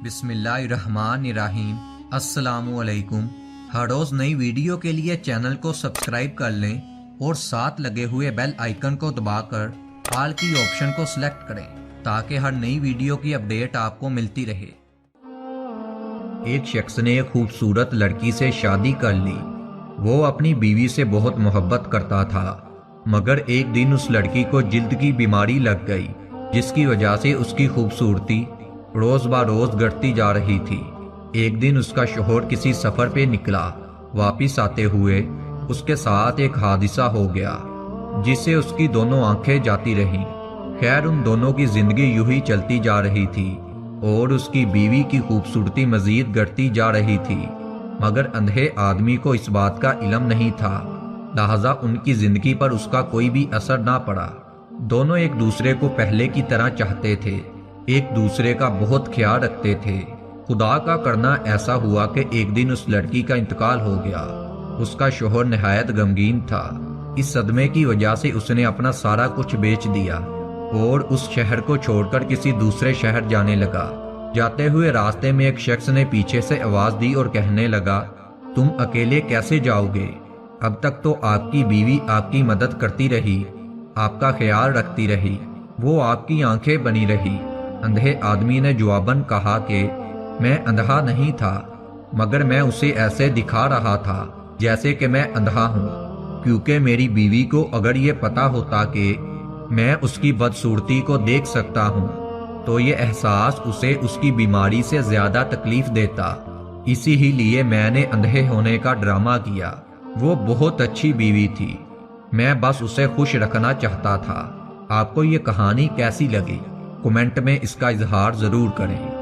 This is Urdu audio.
بسم اللہ الرحمن الرحیم۔ السلام علیکم۔ ہر روز نئی ویڈیو کے لیے چینل کو سبسکرائب کر لیں اور ساتھ لگے ہوئے بیل آئیکن کو دبا کر آل کی آپشن کو سلیکٹ کریں تاکہ ہر نئی ویڈیو کی اپڈیٹ آپ کو ملتی رہے۔ ایک شخص نے ایک خوبصورت لڑکی سے شادی کر لی۔ وہ اپنی بیوی سے بہت محبت کرتا تھا، مگر ایک دن اس لڑکی کو جلد کی بیماری لگ گئی، جس کی وجہ سے اس کی خوبصورتی روز بہ روز گھٹتی جا رہی تھی۔ ایک دن اس کا شوہر کسی سفر پہ نکلا۔ واپس آتے ہوئے اس کے ساتھ ایک حادثہ ہو گیا جس سے اس کی دونوں آنکھیں جاتی رہیں۔ خیر، ان دونوں کی زندگی یوں ہی چلتی جا رہی تھی اور اس کی بیوی کی خوبصورتی مزید گھٹتی جا رہی تھی، مگر اندھے آدمی کو اس بات کا علم نہیں تھا، لہذا ان کی زندگی پر اس کا کوئی بھی اثر نہ پڑا۔ دونوں ایک دوسرے کو پہلے کی طرح چاہتے تھے، ایک دوسرے کا بہت خیال رکھتے تھے۔ خدا کا کرنا ایسا ہوا کہ ایک دن اس لڑکی کا انتقال ہو گیا۔ اس کا شوہر نہایت غمگین تھا۔ اس صدمے کی وجہ سے اس نے اپنا سارا کچھ بیچ دیا اور اس شہر کو چھوڑ کر کسی دوسرے شہر جانے لگا۔ جاتے ہوئے راستے میں ایک شخص نے پیچھے سے آواز دی اور کہنے لگا، تم اکیلے کیسے جاؤ گے؟ اب تک تو آپ کی بیوی آپ کی مدد کرتی رہی، آپ کا خیال رکھتی رہی، وہ آپ کی آنکھیں بنی رہی۔ اندھے آدمی نے جواباً کہا کہ میں اندھا نہیں تھا، مگر میں اسے ایسے دکھا رہا تھا جیسے کہ میں اندھا ہوں، کیونکہ میری بیوی کو اگر یہ پتا ہوتا کہ میں اس کی بدصورتی کو دیکھ سکتا ہوں تو یہ احساس اسے اس کی بیماری سے زیادہ تکلیف دیتا۔ اسی ہی لیے میں نے اندھے ہونے کا ڈرامہ کیا۔ وہ بہت اچھی بیوی تھی، میں بس اسے خوش رکھنا چاہتا تھا۔ آپ کو یہ کہانی کیسی لگی؟ کمنٹ میں اس کا اظہار ضرور کریں۔